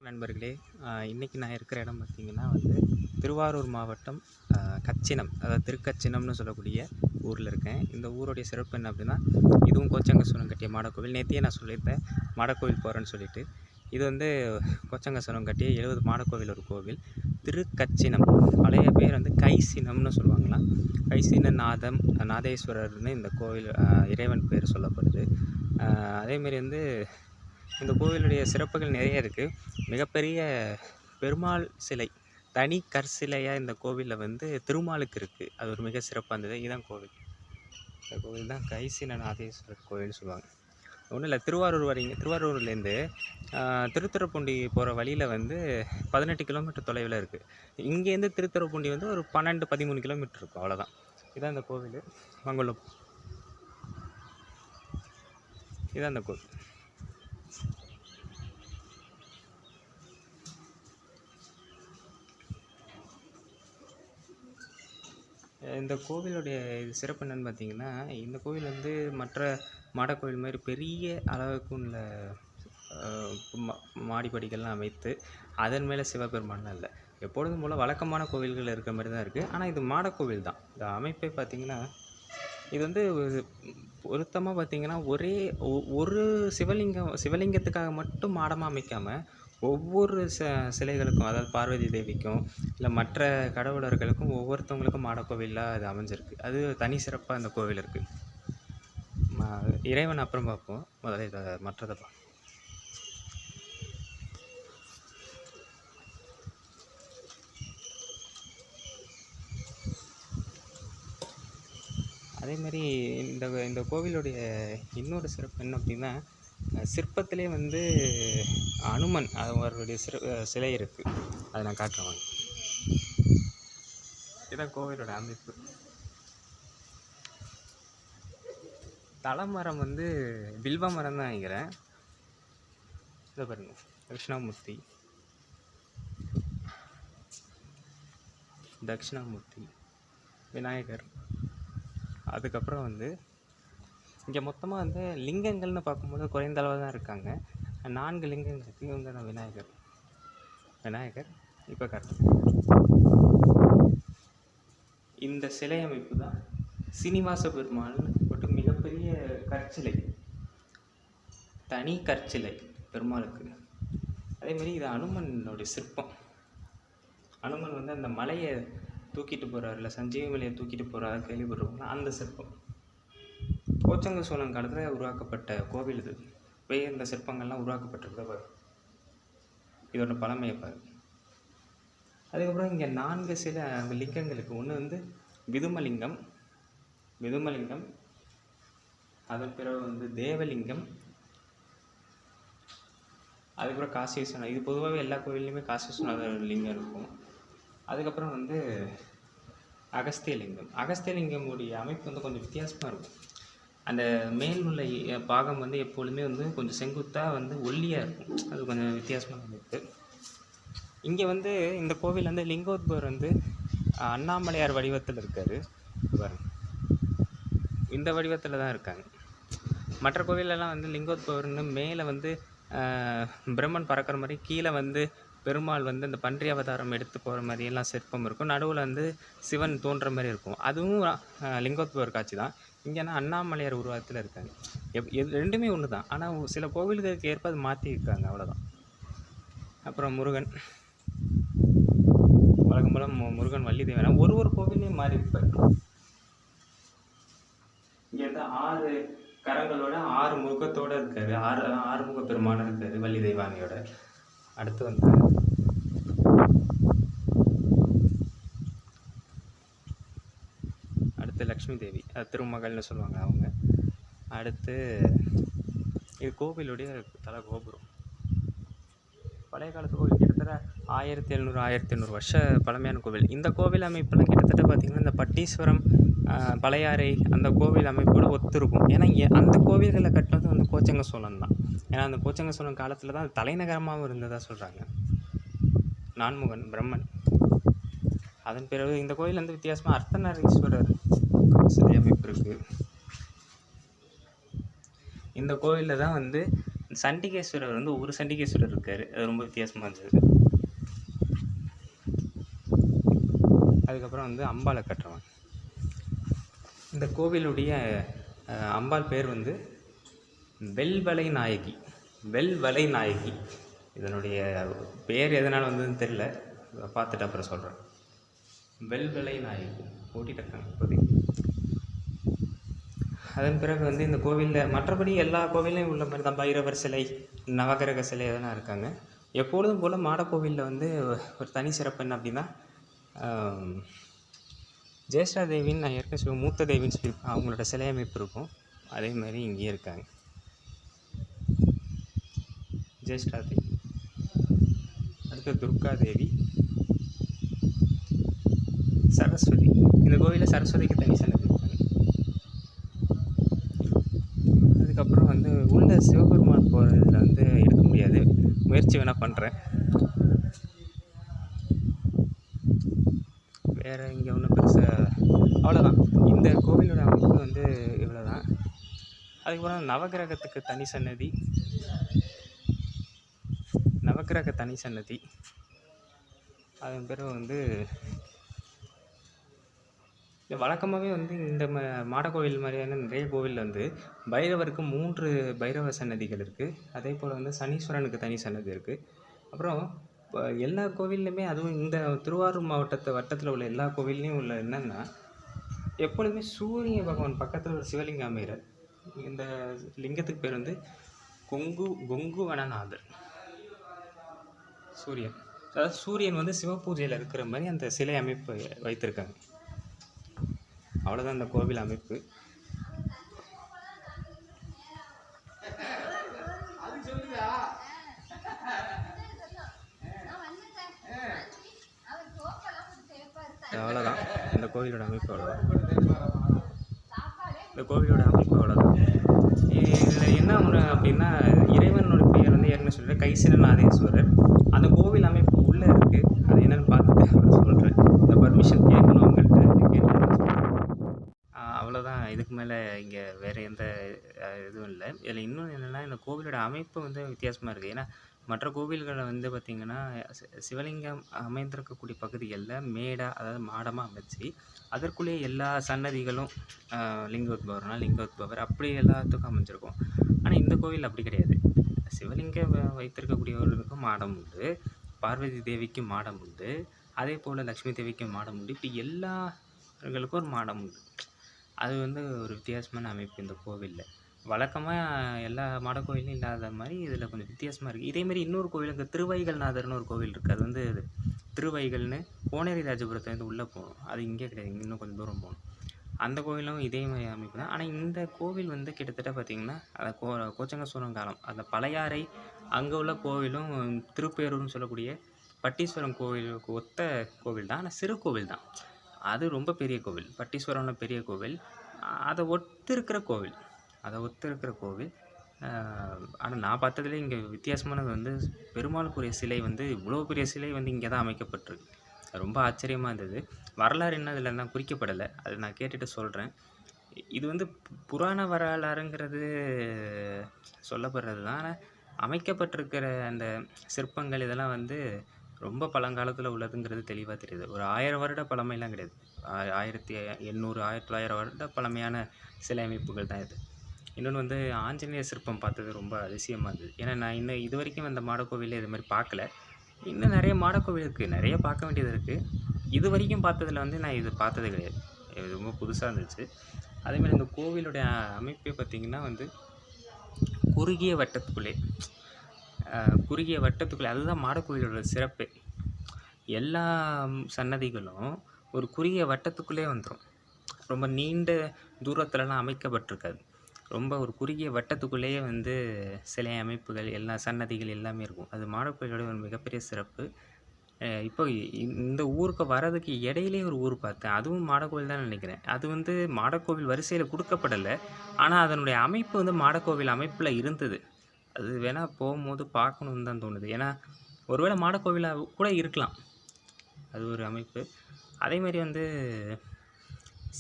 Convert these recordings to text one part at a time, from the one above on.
நண்பர்களே, இன்னைக்கு நான் இருக்கிற இடம் பார்த்தீங்கன்னா திருவாரூர் மாவட்டம் கச்சினம், அதாவது திருக்கச்சினம்னு சொல்லக்கூடிய ஊரில் இருக்கேன். இந்த ஊருடைய சிறப்பு என்ன அப்படின்னா, இதுவும் கோச்சங்கசூரம் கட்டிய மாடக்கோவில். நேத்தியே நான் சொல்லியிருந்தேன் மாடக்கோவில் போகிறேன்னு சொல்லிட்டு. இது கோச்சங்கசூரம் கட்டிய 70 மாடக்கோவில் ஒரு கோவில். திருக்கச்சினம், பழைய பேர் கைசினம்னு சொல்லுவாங்களாம். கைசின நாதம் நாதேஸ்வரர்னு இந்த கோவில் இறைவன் பேர் சொல்லப்படுது. அதேமாரி இந்த கோவிலுடைய சிறப்புகள் நிறைய இருக்குது. மிகப்பெரிய பெருமாள் சிலை, தனி கற்சிலையாக இந்த கோவிலில் திருமாலுக்கு இருக்குது. அது ஒரு மிக சிறப்பாக இருந்தது. இதுதான் கோவில். இந்த கோவில் தான் கைசின நாதேஸ்வரர் கோவில்னு சொல்லுவாங்க. ஒன்றும் இல்லை, திருவாரூர்லேருந்து திருத்துறைப்பூண்டி போகிற வழியில் 18 கிலோமீட்டர் தொலைவில் இருக்குது. இங்கேருந்து திருத்துறைப்பூண்டி ஒரு 12-13 கிலோமீட்டர் இருக்கும், அவ்வளோதான். இதுதான் இந்த கோவில். மங்களம், இதுதான் இந்த கோவில். இந்த கோவிலுடைய சிறப்பு என்னென்னு பார்த்தீங்கன்னா, இந்த கோவில் மற்ற மாடக்கோவில் மாதிரி பெரிய அளவுக்கு உள்ள மாடிப்படிகள்லாம் அமைத்து அதன் மேலே சிவபெருமான்லாம் இல்லை. எப்பொழுதும் போல் வழக்கமான கோவில்கள் இருக்கிற மாதிரி தான் இருக்குது. ஆனால் இது மாடக்கோவில் தான். இந்த அமைப்பே பார்த்திங்கன்னா, இது பொருத்தமாக பார்த்திங்கன்னா ஒரு சிவலிங்கத்துக்காக மட்டும் மாடமாக அமைக்காமல் ஒவ்வொரு சிலைகளுக்கும், அதாவது பார்வதி தேவிக்கும் இல்லை மற்ற கடவுளர்களுக்கும் ஒவ்வொருத்தவங்களுக்கும் மாடக்கோவிலாக அது அமைஞ்சிருக்கு. அது தனி சிறப்பாக இந்த கோவில் இருக்குது. இறைவன் அப்புறம் பார்ப்போம், முதல்ல இதை மற்றதை பார்ப்போம். அதேமாரி இந்த கோவிலுடைய இன்னொரு சிறப்பு என்ன அப்படின்னா, சிற்பத்திலே அனுமன் அவருடைய சிலை இருக்குது. அதை நான் காட்டுறேன். இதுதான் கோவிலோட அமைப்பு. தலைமரம் வில்வ மரம் தான் நினைக்கிறேன். இதை பாருங்க, தட்சிணாமூர்த்தி, விநாயகர். அதுக்கப்புறம் இங்கே மொத்தமாக லிங்கங்கள்னு பார்க்கும்போது குறைந்த அளவு தான் இருக்காங்க. 4 லிங்கங்களுக்கு இவங்க விநாயகர் இப்போ காட்டுறேன். இந்த சிலை அமைப்பு தான் சீனிவாச பெருமாள் ஒரு மிகப்பெரிய கற்சிலை, தனி கற்சிலை பெருமாளுக்கு. அதேமாரி இது அனுமனுடைய சிற்பம். அனுமன் அந்த மலையை தூக்கிட்டு போகிறார், இல்லை சஞ்சீவி மலையை தூக்கிட்டு போகிறாரு கேள்விப்படுறவங்க, அந்த சிற்பம். கோச்சங்க சோழன் காலத்தில் உருவாக்கப்பட்ட கோவில் இது. இப்போ இந்த சிற்பங்கள்லாம் உருவாக்கப்பட்டிருக்கிறத பாரு, இதோட பழமையை பாரு. அதுக்கப்புறம் இங்கே 4 சில லிங்கங்களுக்கு ஒன்று விதுமலிங்கம், அதன் பிறகு தேவலிங்கம், அதுக்கப்புறம் காசி விஸ்வநாதர். இது பொதுவாகவே எல்லா கோவில்லையுமே காசி விஸ்வநாதர் லிங்கம் இருக்கும். அதுக்கப்புறம் அகஸ்தியலிங்கம் உடைய அமைப்பு கொஞ்சம் வித்தியாசமாக இருக்கும். அந்த மேல் உள்ள பாகம் எப்பொழுதுமே கொஞ்சம் செங்குத்தாக ஒல்லியாக இருக்கும். அது கொஞ்சம் வித்தியாசமான அமைப்பு. இங்கே இந்த கோவில் லிங்கோத்பவர் அண்ணாமலையார் வடிவத்தில் இருக்கார். பாருங்க, இந்த வடிவத்தில் தான் இருக்காங்க. மற்ற கோவிலெல்லாம் லிங்கோத்பவர்னு மேலே பிரம்மன் பறக்கிற மாதிரி, கீழே பெருமாள் இந்த பன்றி அவதாரம் எடுத்து போகிற மாதிரியெல்லாம் சிற்பம் இருக்கும். நடுவில் சிவன் தோன்ற மாதிரி இருக்கும். அதுவும் லிங்கோத்பவர் காட்சி தான். இங்கேனா அண்ணாமலையார் உருவத்தில் இருக்காங்க. ரெண்டுமே ஒன்று தான், ஆனால் சில கோவில்களுக்கு ஏற்ப அது மாற்றிருக்காங்க, அவ்வளோதான். அப்புறம் முருகன், வழக்கம் போல முருகன் வள்ளி தேவனா ஒரு கோவிலையும் மாறி இருப்பார். இங்கே 6 கரங்களோட 6 முகத்தோடு இருக்காரு. 6 முக பெருமான இருக்காரு வள்ளி தெய்வானியோட. அடுத்து லக்ஷ்மி தேவி, திருமகள்னு சொல்லுவாங்க அவங்க. அடுத்து இது கோவிலுடைய தல கோபுரம். பழைய காலத்து கோவில், கிட்டத்தட்ட 1700 வருஷ பழமையான கோவில். இந்த கோவில் அமைப்பெல்லாம் கிட்டத்தட்ட பார்த்திங்கன்னா இந்த பட்டீஸ்வரம், பழையாறை அந்த கோவில் அமைப்போடு ஒத்துருக்கும். ஏன்னா அந்த கோவில்களை கட்டினது கோச்சங்க சோழன் தான். ஏன்னா அந்த கோச்சங்க சோழன் காலத்தில் தான் தலைநகரமாகவும் இருந்ததாக சொல்கிறாங்க. நான்முகன் பிரம்மன். அதன் பிறகு இந்த கோவில் வித்தியாசமாக அர்த்தநாரீஸ்வரர் சிலை அமைப்பு இருக்குது. இந்த கோவிலில் தான் சண்டிகேஸ்வரர் வந்து ஒரு சண்டிகேஸ்வரர் இருக்கார், அது ரொம்ப வித்தியாசமாக இருந்தது. அதுக்கப்புறம் வந்து அம்பாளை கட்டுறவன். இந்த கோவிலுடைய அம்பாள் பேர் வந்து வெல்வலை நாயகி. வெல்வலை நாயகி இதனுடைய பேர் எதனால் வந்ததுன்னு தெரில, பார்த்துட்டு அப்புறம் சொல்கிறேன். வெல்வலை நாயகி ஓட்டிகிட்டு இப்போதைக்கு. அதன் பிறகு வந்து இந்த கோவிலில் மற்றபடி எல்லா கோவிலையும் உள்ள மாதிரி தான் பைரவர் சிலை, நவகிரக சிலை இதெல்லாம் இருக்காங்க. எப்பொழுதும் போல் மாடக்கோவிலில் வந்து ஒரு தனி சிறப்பு என்ன அப்படின்னா, ஜேஷ்டா தேவின்னு நான் ஏற்கனவே மூத்த தேவின்னு சொல்லியிருப்பேன், அவங்களோட சிலை அமைப்பு இருக்கும். அதே மாதிரி இங்கேயே இருக்காங்க ஜேஷ்டா தேவி. அடுத்து துர்கா தேவி, சரஸ்வதி. இந்த கோவிலில் சரஸ்வதிக்கு தனி சன்னதி இருக்காங்க. அதுக்கப்புறம் வந்து உள்ள சிவபெருமான் போகிறதுல வந்து எடுக்க முடியாது, முயற்சி வேணால் பண்ணுறேன். வேறு இங்கே ஒன்றும் பெருசாக அவ்வளோதான். இந்த கோவிலோட அமைப்பு வந்து இவ்வளோ தான். அதுக்கப்புறம் நவகிரகத்துக்கு தனி சன்னதி, நவகிரக தனி சன்னதி. அதன் பிறகு வந்து வழக்கமாகவே வந்து இந்த மாடக்கோவில் மாதிரியான நிறைய கோவிலில் வந்து பைரவருக்கு 3 பைரவ சன்னதிகள் இருக்குது. அதே போல் வந்து சனீஸ்வரனுக்கு தனி சன்னதி இருக்குது. அப்புறம் எல்லா கோவில்லையுமே, அதுவும் இந்த திருவாரூர் வட்டத்தில் உள்ள எல்லா கோவில்லையும் உள்ள என்னென்னா, எப்பொழுதுமே சூரிய பகவான் பக்கத்தில் ஒரு சிவலிங்கம் அமைகிறார். இந்த லிங்கத்துக்கு பேர் வந்து கொங்குவனநாதர். சூரியன், அதாவது சூரியன் வந்து சிவபூஜையில் இருக்கிற மாதிரி அந்த சிலை அமைப்பு வைத்திருக்காங்க. அவ்வளோதான் இந்த கோவில் அமைப்பு. அவ்வளோதான் இந்த கோவிலோட அமைப்பு. அவ்வளோதான் இந்த கோவிலோட அமைப்பு. அவ்வளோதான். இதில் என்ன ஒன்று அப்படின்னா, இறைவனோட பெயர் வந்து ஏற்கனவே சொல்கிறேன், கைசிரநாதேஸ்வரர். அந்த கோவில் அமைப்பு உள்ளே இருக்குது. அது என்னென்னு பார்த்துட்டு சொல்கிறேன். இந்த பர்மிஷன் கேட்கணும் அவங்கள்ட்ட, கேட்டு அவ்வளோதான். இதுக்கு மேலே இங்கே வேறு எந்த இதுவும் இல்லை. இதில் இன்னொன்று என்னென்னா, இந்த கோவிலோட அமைப்பு வந்து வித்தியாசமாக இருக்குது. ஏன்னா மற்ற கோவில்களில் வந்து பார்த்திங்கன்னா, சிவலிங்கம் அமைந்திருக்கக்கூடிய பகுதிகளில் மேடாக, அதாவது மாடமாக அமைச்சு அதற்குள்ளேயே எல்லா சன்னதிகளும் லிங்கோத்பவர்னால் லிங்கோத்பவர் அப்படி எல்லாத்துக்கும் அமைஞ்சிருக்கும். ஆனால் இந்த கோவில் அப்படி கிடையாது. சிவலிங்கம் வைத்திருக்கக்கூடியவர்களுக்கும் மாடம் உண்டு, பார்வதி தேவிக்கும் மாடம் உண்டு, அதே போல் லக்ஷ்மி தேவிக்கும் மாடம் உண்டு. இப்படி எல்லார்களுக்கும் ஒரு மாடம் உண்டு. அது வந்து ஒரு வித்தியாசமான அமைப்பு இந்த கோவிலில். வழக்கமாக எல்லா மாடக்கோவிலும் இல்லாத மாதிரி இதில் கொஞ்சம் வித்தியாசமாக இருக்குது. இதேமாரி இன்னொரு கோவில், இங்கே திருவைகள்நாதர்னு ஒரு கோவில் இருக்குது. அது வந்து திருவைகள்னு கோனேரி ராஜபுரத்துலேருந்து உள்ளே போகணும். அது இங்கே கிடையாது, இன்னும் கொஞ்சம் தூரம் போகணும். அந்த கோவிலும் இதே மாதிரி அமைப்பு தான். ஆனால் இந்த கோவில் வந்து கிட்டத்தட்ட பார்த்திங்கன்னா, அந்த கோச்சங்கசூரம் காலம், அந்த பழையாறை அங்கே உள்ள கோவிலும் திருப்பேரூர்னு சொல்லக்கூடிய பட்டீஸ்வரம் கோவிலுக்கு ஒத்த கோவில் தான். ஆனால் சிறு கோவில் தான். அது ரொம்ப பெரிய கோவில். பட்டீஸ்வரம்ல பெரிய கோவில், அதை ஒத்து இருக்கிற கோவில். ஆனால் நான் பார்த்ததுலேயே இங்கே வித்தியாசமானது வந்து பெருமாளுக்குரிய சிலை வந்து, இவ்வளோ பெரிய சிலை வந்து இங்கே தான் அமைக்கப்பட்டிருக்கு. ரொம்ப ஆச்சரியமாக இருந்தது. வரலாறு என்ன இதில் நான் குறிக்கப்படலை, அது நான் கேட்டுட்டு சொல்கிறேன். இது வந்து புராண வரலாறுங்கிறது சொல்லப்படுறது தான். ஆனால் அமைக்கப்பட்டிருக்கிற அந்த சிற்பங்கள் இதெல்லாம் வந்து ரொம்ப பழங்காலத்தில் உள்ளதுங்கிறது தெளிவாக தெரியுது. ஒரு 1000 வருட பழமைலாம் கிடையாது. 1800 1900 வருட பழமையான சிலை அமைப்புகள் தான் இது. இன்னொன்று வந்து ஆஞ்சநேயர் சிற்பம் பார்த்தது ரொம்ப அதிசயமாக இருந்தது. ஏன்னா நான் இன்னும் இது வரைக்கும் அந்த மாடக்கோவிலில் இது மாதிரி பார்க்கல. இன்னும் நிறைய மாடக்கோவில் இருக்குது, நிறைய பார்க்க வேண்டியது இருக்குது. இது வரைக்கும் பார்த்ததில் வந்து நான் இது பார்த்தது கிடையாது. இது ரொம்ப புதுசாக இருந்துச்சு. அதேமாதிரி இந்த கோவிலுடைய அமைப்பே பார்த்திங்கன்னா வந்து குறுகிய வட்டத்துக்குள்ளே, அதுதான் மாடக்கோவிலோட சிறப்பு. எல்லா சன்னதிகளும் ஒரு குறுகிய வட்டத்துக்குள்ளே வந்துடும். ரொம்ப நீண்ட தூரத்துலலாம் அமைக்கப்பட்டிருக்காது. ரொம்ப ஒரு குறுகிய வட்டத்துக்குள்ளேயே வந்து சிலை அமைப்புகள், எல்லா சன்னதிகள் எல்லாமே இருக்கும். அது மாடக்கோவிலோட ஒரு மிகப்பெரிய சிறப்பு. இப்போ இந்த ஊருக்கு வர்றதுக்கு இடையிலே ஒரு ஊர் பார்த்தேன், அதுவும் மாடக்கோவில் தான் நினைக்கிறேன். அது வந்து மாடக்கோவில் வரிசையில் கொடுக்கப்படலை, ஆனால் அதனுடைய அமைப்பு வந்து மாடக்கோவில் அமைப்பில் இருந்தது. அது வேணால் போகும்போது பார்க்கணுன்னு தான் தோணுது. ஏன்னா ஒருவேளை மாடக்கோவிலாக கூட இருக்கலாம், அது ஒரு அமைப்பு. அதேமாதிரி வந்து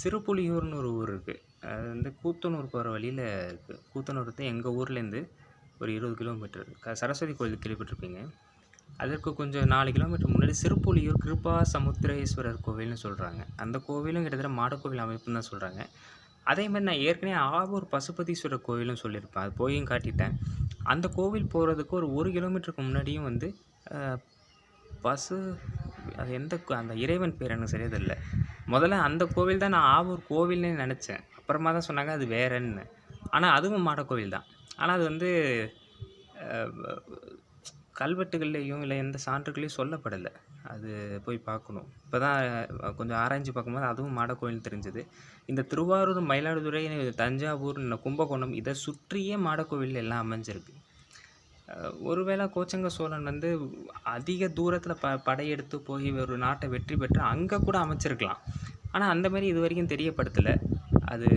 சிறுபுலியூர்னு ஒரு ஊர் இருக்குது. அது வந்து கூத்தனூர் போகிற வழியில் இருக்குது. கூத்தனூர் தான் எங்கள் ஊர்லேருந்து ஒரு 20 கிலோமீட்டர். சரஸ்வதி கோயில் கேள்விப்பட்டிருப்பீங்க. அதற்கு கொஞ்சம் 4 கிலோமீட்டர் முன்னாடி சிறுப்புலியூர் கிருபா சமுத்திரேஸ்வரர் கோவில்னு சொல்றாங்க. அந்த கோவிலும் கிட்டத்தட்ட மாடக்கோவில் அமைப்புன்னு தான் சொல்றாங்க. அதேமாரி நான் ஏற்கனவே ஆவூர் பசுபதீஸ்வரர் கோவிலும் சொல்லியிருப்பேன். அது போயும் காட்டிட்டேன். அந்த கோவில் போறதுக்கு ஒரு 1 கிலோமீட்டருக்கு முன்னாடியும் வந்து அ பசு அது அந்த இறைவன் பேர் எனக்கு சரியா தெரியல. முதல்ல அந்த கோவில் தான் நான் ஆவூர் கோவில்னே நெனச்சேன். அப்புறமா தான் சொன்னாங்க அது வேறன்னு. ஆனா அதுவும் மாடக்கோவில் தான். ஆனா அது வந்து அ கல்வெட்டுகள்லயும் இல்ல எந்த சான்றுகள்லயும் சொல்லப்படல. அது போய் பார்க்கணும். இப்ப தான் கொஞ்சம் ஆராய்ஞ்சு பார்க்கும்போது அதுவும் மாடக்கோவில்னு தெரிஞ்சது. இந்த திருவாரூர், மயிலாடுதுறை, தஞ்சாவூர், கும்பகோணம் இத சுற்றியே மாடக்கோவில் எல்லாம் அமைஞ்சிருக்கு. ஒருவேளை கோச்சங்க சோழன் வந்து அதிக தூரத்தில படையெடுத்து போய் ஒரு நாட்ட வெற்றி பெற்று அங்க கூட அமைச்சிருக்கலாம். ஆனா அந்த மாரி இதுவரைக்கும் தெரியப்படுத்தல. அது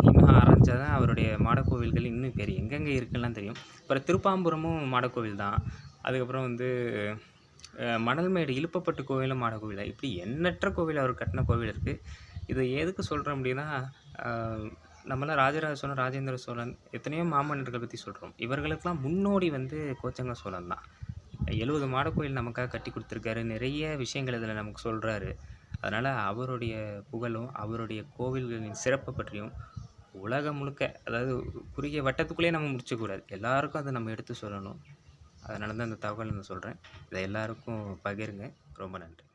இன்னும் ஆராய்ஞ்சா தான் அவருடைய மாடக்கோவில்கள் இன்னும் எங்கெங்க இருக்குன்னுலாம் தெரியும். அப்புறம் திருப்பாம்புரமும் மாடக்கோவில் தான். அதுக்கப்புறம் வந்து மணல்மேடு இலுப்பப்பட்டு கோவிலும் மாடக்கோவில் தான். இப்படி எண்ணற்ற கோவில் அவர் கட்டின கோவில் இருக்கு. இத எதுக்கு சொல்றேன் அப்படின்னா, அ நம்மலாம் ராஜராஜ சோழன், ராஜேந்திர சோழன் எத்தனையோ மாமன்னர்கள் பத்தி சொல்றோம். இவர்களுக்கெல்லாம் முன்னோடி வந்து கோச்சங்க சோழன் தான். 70 மாடக்கோயில் நமக்காக கட்டிக் குடுத்துருக்காரு. நிறைய விஷயங்கள் இதில நமக்கு சொல்றாரு. அதனால அவருடைய புகழும், அவருடைய கோவில்களின் சிறப்ப பற்றியும் உலகம் முழுக்க அதாவது குறுகிய வட்டத்துக்குள்ளேயே நம்ம முடிச்சுக்கக்கூடாது. எல்லாருக்கும் அத நம்ம எடுத்து சொல்லணும். அதனால தான் இந்த தகவல் நான் சொல்றேன். இத எல்லாருக்கும் பகிருங்க. ரொம்ப நன்றி.